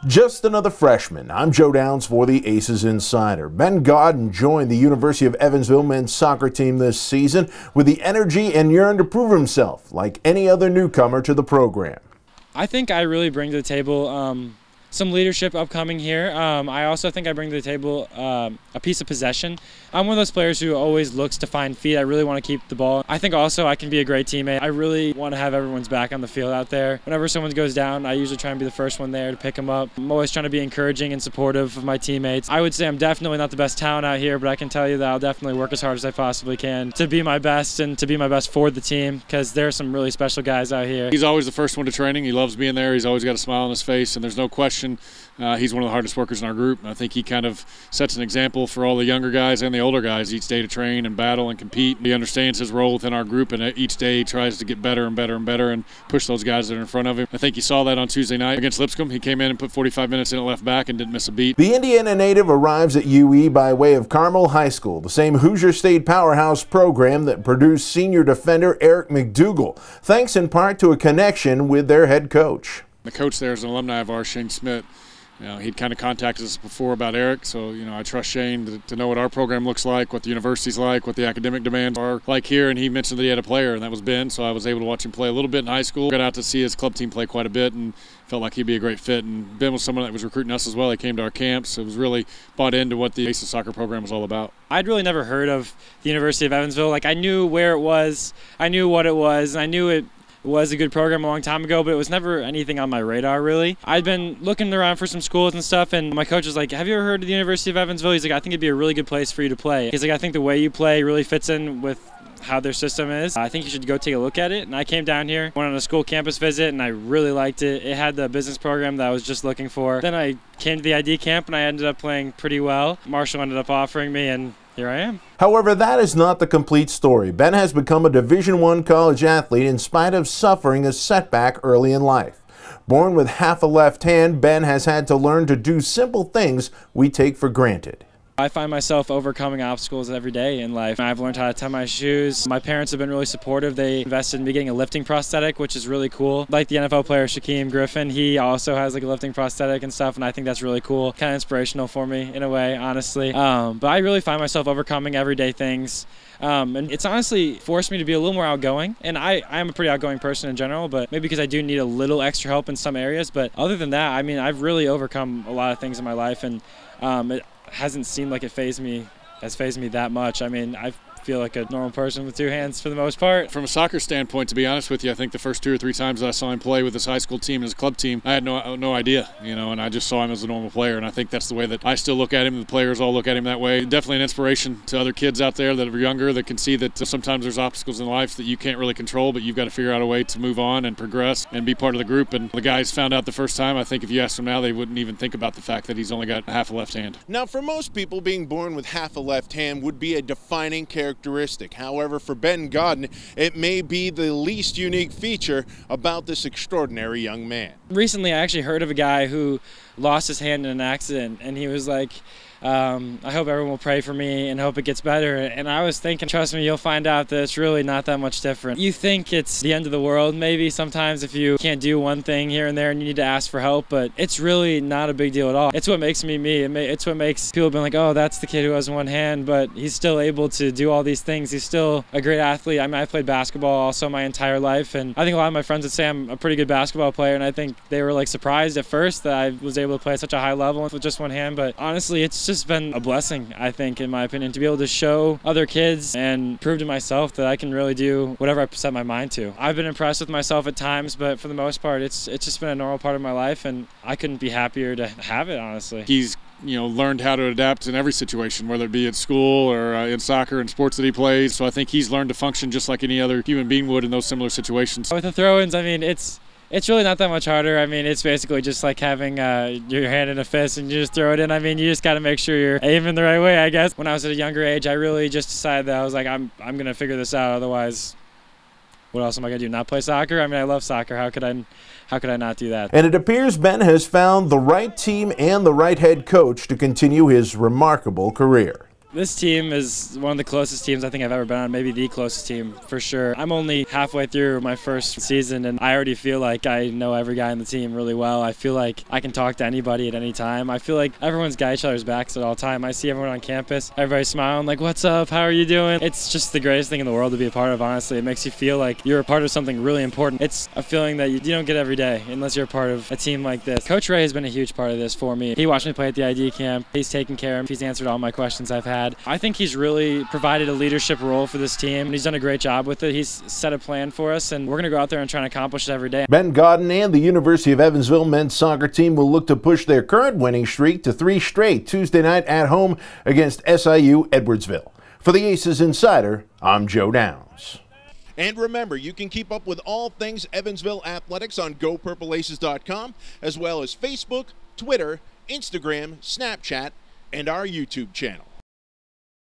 Just another freshman. I'm Joe Downs for the ACES Insider. Ben Godden joined the University of Evansville men's soccer team this season with the energy and yearn to prove himself like any other newcomer to the program. I think I really bring to the table some leadership upcoming here. I also think I bring to the table a piece of possession. I'm one of those players who always looks to find feet. I really want to keep the ball. I think also I can be a great teammate. I really want to have everyone's back on the field out there. Whenever someone goes down, I usually try and be the first one there to pick them up. I'm always trying to be encouraging and supportive of my teammates. I would say I'm definitely not the best talent out here, but I can tell you that I'll definitely work as hard as I possibly can to be my best and to be my best for the team, because there are some really special guys out here. He's always the first one to training. He loves being there. He's always got a smile on his face, and there's no question he's one of the hardest workers in our group. And I think he kind of sets an example for all the younger guys and the older guys each day to train and battle and compete. He understands his role within our group, and each day he tries to get better and better and better and push those guys that are in front of him. I think you saw that on Tuesday night against Lipscomb. He came in and put 45 minutes in at left back and didn't miss a beat. The Indiana native arrives at UE by way of Carmel High School, the same Hoosier State powerhouse program that produced senior defender Eric McDougal, thanks in part to a connection with their head coach. The coach there is an alumni of ours, Shane Smith. He'd kind of contacted us before about Eric, so I trust Shane to know what our program looks like, what the university's like, what the academic demands are like here. And he mentioned that he had a player, and that was Ben, so I was able to watch him play a little bit in high school. Got out to see his club team play quite a bit and felt like he'd be a great fit. And Ben was someone that was recruiting us as well. He came to our camps. It was really bought into what the ACES soccer program was all about. I'd really never heard of the University of Evansville. Like, I knew where it was, I knew what it was, and I knew it was a good program a long time ago, but it was never anything on my radar, really. I'd been looking around for some schools and stuff, and my coach was like, have you ever heard of the University of Evansville? He's like, I think it'd be a really good place for you to play. He's like, I think the way you play really fits in with how their system is. I think you should go take a look at it. And I came down here, went on a school campus visit, and I really liked it. It had the business program that I was just looking for. Then I came to the ID camp, and I ended up playing pretty well. Marshall ended up offering me, and here I am. However, that is not the complete story. Ben has become a Division I college athlete in spite of suffering a setback early in life. Born with half a left hand, Ben has had to learn to do simple things we take for granted. I find myself overcoming obstacles every day in life. I've learned how to tie my shoes. My parents have been really supportive. They invested in me getting a lifting prosthetic, which is really cool. Like the NFL player Shaquem Griffin, he also has like a lifting prosthetic and stuff, and I think that's really cool. Kind of inspirational for me in a way, honestly. But I really find myself overcoming everyday things. And it's honestly forced me to be a little more outgoing. And I am a pretty outgoing person in general, but maybe because I do need a little extra help in some areas. But other than that, I mean, I've really overcome a lot of things in my life, and it hasn't seemed like it phased me that much. I mean, I feel like a normal person with two hands for the most part. From a soccer standpoint, to be honest with you, I think the first 2 or 3 times that I saw him play with his high school team and his club team, I had no idea, and I just saw him as a normal player, and I think that's the way that I still look at him. The players all look at him that way. Definitely an inspiration to other kids out there that are younger that can see that sometimes there's obstacles in life that you can't really control, but you've got to figure out a way to move on and progress and be part of the group. And the guys found out the first time. I think if you asked them now, they wouldn't even think about the fact that he's only got half a left hand. Now, for most people, being born with half a left hand would be a defining characteristic. However, for Ben Godden, it may be the least unique feature about this extraordinary young man. Recently, I actually heard of a guy who lost his hand in an accident, and he was like, I hope everyone will pray for me and hope it gets better. And I was thinking, trust me, you'll find out that it's really not that much different. You think it's the end of the world maybe sometimes if you can't do one thing here and there and you need to ask for help, but it's really not a big deal at all. It's what makes me me. It's what makes people be like, oh, that's the kid who has one hand, but he's still able to do all these things. He's still a great athlete. I mean, I played basketball also my entire life, and I think a lot of my friends would say I'm a pretty good basketball player, and I think they were like surprised at first that I was able to play at such a high level with just one hand, but honestly, it's just been a blessing, I think, in my opinion, to be able to show other kids and prove to myself that I can really do whatever I set my mind to. I've been impressed with myself at times, but for the most part, it's just been a normal part of my life, and I couldn't be happier to have it, honestly. He's learned how to adapt in every situation, whether it be at school or in soccer and sports that he plays. So I think he's learned to function just like any other human being would in those similar situations. With the throw-ins, I mean, it's really not that much harder. I mean, it's basically just like having your hand in a fist and you just throw it in. I mean, you just got to make sure you're aiming the right way, I guess. When I was at a younger age, I really just decided that I was like, I'm going to figure this out. Otherwise, what else am I going to do? Not play soccer? I mean, I love soccer. How could I not do that? And it appears Ben has found the right team and the right head coach to continue his remarkable career. This team is one of the closest teams I think I've ever been on, maybe the closest team for sure. I'm only halfway through my first season, and I already feel like I know every guy on the team really well. I feel like I can talk to anybody at any time. I feel like everyone's got each other's backs at all time. I see everyone on campus, everybody smiling like, "What's up? How are you doing?" It's just the greatest thing in the world to be a part of, honestly. It makes you feel like you're a part of something really important. It's a feeling that you don't get every day unless you're a part of a team like this. Coach Ray has been a huge part of this for me. He watched me play at the ID camp. He's taken care of me. He's answered all my questions I've had. I think he's really provided a leadership role for this team, and he's done a great job with it. He's set a plan for us, and we're going to go out there and try and accomplish it every day. Ben Godden and the University of Evansville men's soccer team will look to push their current winning streak to 3 straight Tuesday night at home against SIU Edwardsville. For the ACES Insider, I'm Joe Downs. And remember, you can keep up with all things Evansville athletics on GoPurpleAces.com, as well as Facebook, Twitter, Instagram, Snapchat, and our YouTube channel.